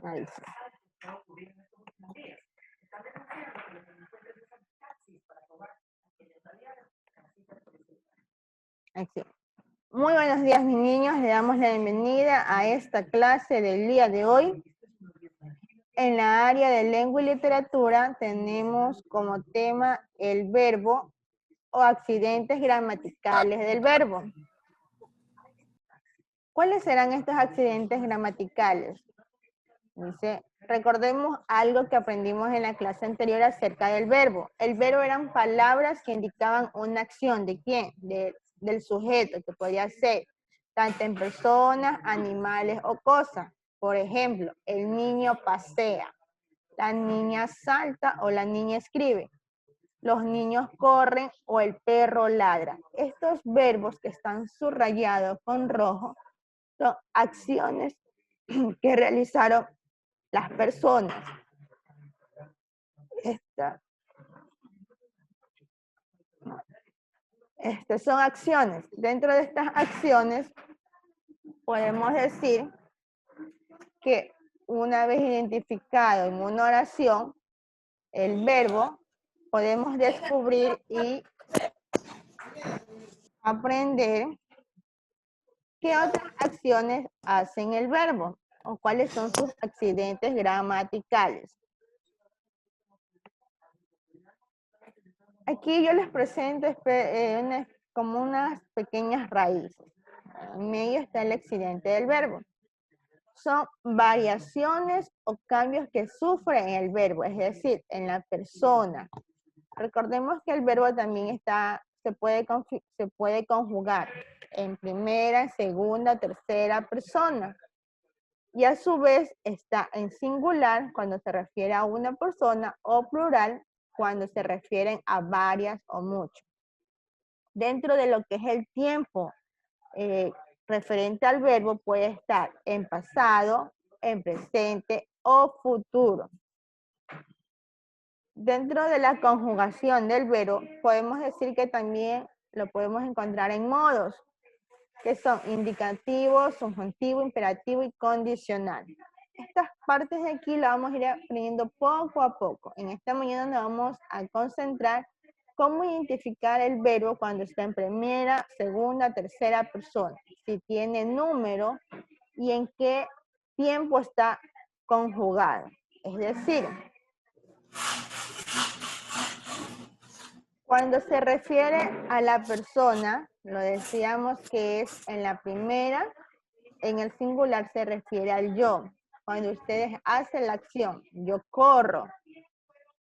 Ahí sí. Ahí sí. Muy buenos días, mis niños. Le damos la bienvenida a esta clase del día de hoy. En la área de lengua y literatura tenemos como tema el verbo o accidentes gramaticales del verbo. ¿Cuáles serán estos accidentes gramaticales? Dice, recordemos algo que aprendimos en la clase anterior acerca del verbo. El verbo eran palabras que indicaban una acción. ¿De quién? Del sujeto, que podía ser tanto en personas, animales o cosas. Por ejemplo, el niño pasea, la niña salta o la niña escribe. Los niños corren o el perro ladra. Estos verbos que están subrayados con rojo son acciones que realizaron las personas. Estas son acciones. Dentro de estas acciones podemos decir que una vez identificado en una oración el verbo, podemos descubrir y aprender qué otras acciones hacen el verbo o cuáles son sus accidentes gramaticales. Aquí yo les presento como unas pequeñas raíces. En medio está el accidente del verbo. Son variaciones o cambios que sufre en el verbo, es decir, en la persona. Recordemos que el verbo también se puede conjugar en primera, segunda, tercera persona. Y a su vez está en singular cuando se refiere a una persona o plural cuando se refieren a varias o muchas. Dentro de lo que es el tiempo referente al verbo puede estar en pasado, en presente o futuro. Dentro de la conjugación del verbo podemos decir que también lo podemos encontrar en modos, que son indicativo, subjuntivo, imperativo y condicional. Estas partes de aquí las vamos a ir aprendiendo poco a poco. En esta mañana nos vamos a concentrar cómo identificar el verbo cuando está en primera, segunda, tercera persona, si tiene número y en qué tiempo está conjugado. Es decir, cuando se refiere a la persona, lo decíamos que es en la primera, en el singular se refiere al yo. Cuando ustedes hacen la acción, yo corro.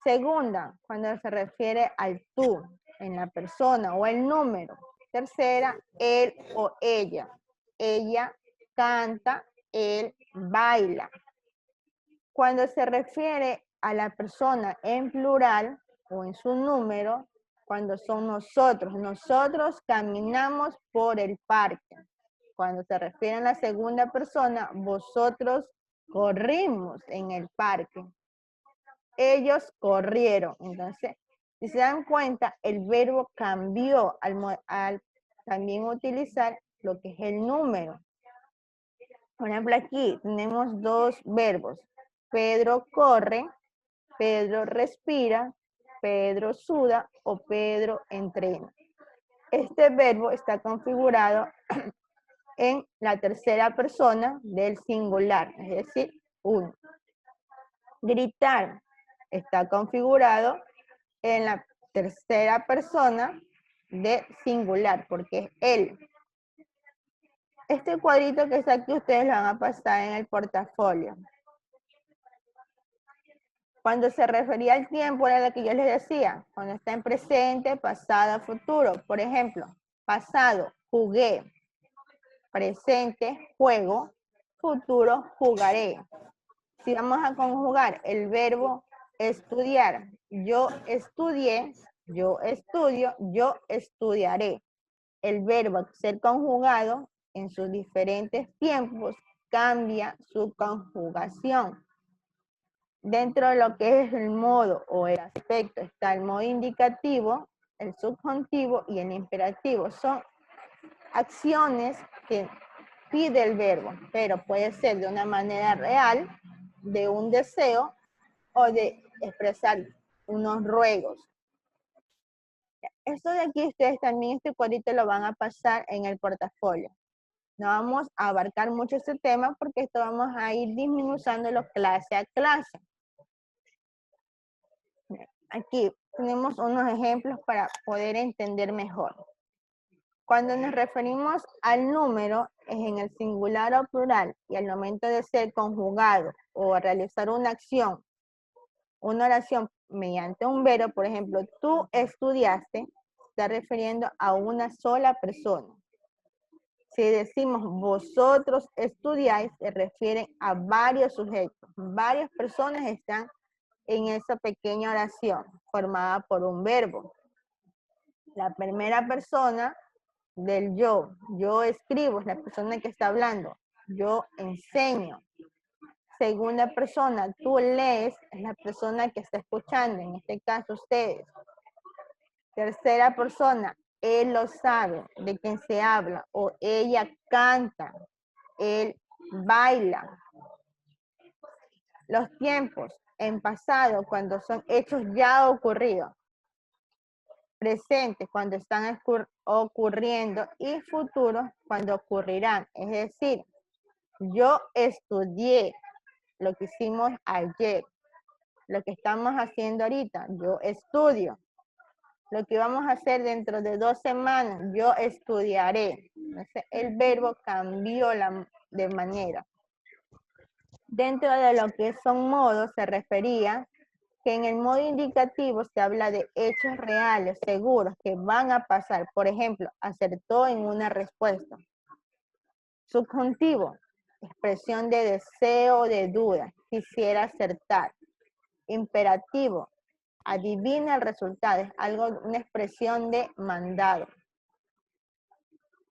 Segunda, cuando se refiere al tú, en la persona o el número. Tercera, él o ella. Ella canta, él baila. Cuando se refiere a la persona en plural o en su número, cuando son nosotros, nosotros caminamos por el parque. Cuando se refiere a la segunda persona, vosotros corrimos en el parque. Ellos corrieron. Entonces, si se dan cuenta, el verbo cambió al también utilizar lo que es el número. Por ejemplo, aquí tenemos dos verbos. Pedro corre, Pedro respira, Pedro suda o Pedro entrena. Este verbo está configurado en la tercera persona del singular, es decir, uno. Gritar está configurado en la tercera persona de singular, porque es él. Este cuadrito que está aquí ustedes lo van a pasar en el portafolio. Cuando se refería al tiempo era lo que yo les decía, cuando está en presente, pasado, futuro. Por ejemplo, pasado, jugué. Presente, juego. Futuro, jugaré. Si vamos a conjugar el verbo estudiar, yo estudié, yo estudio, yo estudiaré. El verbo ser conjugado en sus diferentes tiempos cambia su conjugación. Dentro de lo que es el modo o el aspecto está el modo indicativo, el subjuntivo y el imperativo. Son acciones que pide el verbo, pero puede ser de una manera real de un deseo o de expresar unos ruegos. Esto de aquí ustedes también este cuadrito lo van a pasar en el portafolio. No vamos a abarcar mucho este tema porque esto vamos a ir disminuyéndolo clase a clase. Aquí tenemos unos ejemplos para poder entender mejor. Cuando nos referimos al número, es en el singular o plural y al momento de ser conjugado o realizar una acción, una oración mediante un verbo, por ejemplo, tú estudiaste, está refiriendo a una sola persona. Si decimos vosotros estudiáis, se refieren a varios sujetos. Varias personas están en esa pequeña oración formada por un verbo. La primera persona del yo escribo, es la persona que está hablando. Yo enseño. Segunda persona, tú lees, es la persona que está escuchando, en este caso ustedes. Tercera persona, él lo sabe, de quien se habla, o ella canta, él baila. Los tiempos en pasado, cuando son hechos ya ocurridos. Presente, cuando están ocurriendo. Y futuros, cuando ocurrirán. Es decir, yo estudié lo que hicimos ayer. Lo que estamos haciendo ahorita, yo estudio. Lo que vamos a hacer dentro de 2 semanas, yo estudiaré. Entonces, el verbo cambió de manera. Dentro de lo que son modos, se refería que en el modo indicativo se habla de hechos reales, seguros, que van a pasar. Por ejemplo, acertó en una respuesta. Subjuntivo, expresión de deseo o de duda, quisiera acertar. Imperativo, adivina el resultado, es algo, una expresión de mandado.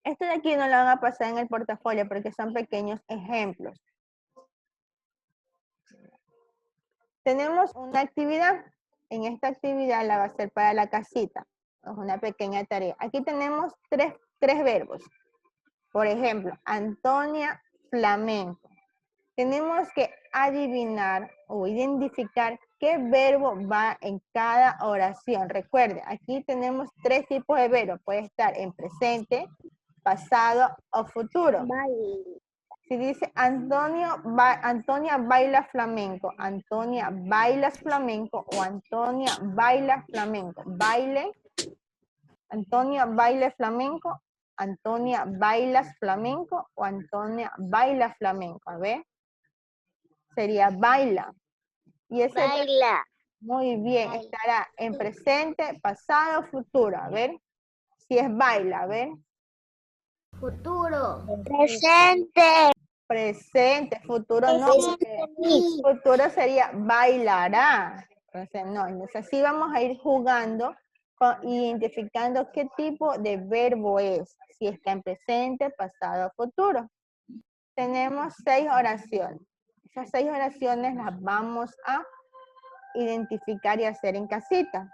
Esto de aquí no lo van a pasar en el portafolio porque son pequeños ejemplos. Tenemos una actividad. En esta actividad la va a hacer para la casita. Es una pequeña tarea. Aquí tenemos tres verbos. Por ejemplo, Antonia Flamenco. Tenemos que adivinar o identificar qué verbo va en cada oración. Recuerde, aquí tenemos 3 tipos de verbos. Puede estar en presente, pasado o futuro. Si dice Antonia baila flamenco, Antonia bailas flamenco o Antonia baila flamenco. Baile, Antonia baile flamenco, Antonia bailas flamenco o Antonia baila flamenco. A ver, sería baila. Y ese Baila. muy bien, baila. Estará en presente, pasado, futuro. A ver, si es baila, a ver. Futuro. Presente. Presente, futuro no, porque futuro sería bailará. Entonces, no, entonces así vamos a ir jugando, identificando qué tipo de verbo es, si está en presente, pasado o futuro. Tenemos 6 oraciones. Esas 6 oraciones las vamos a identificar y hacer en casita.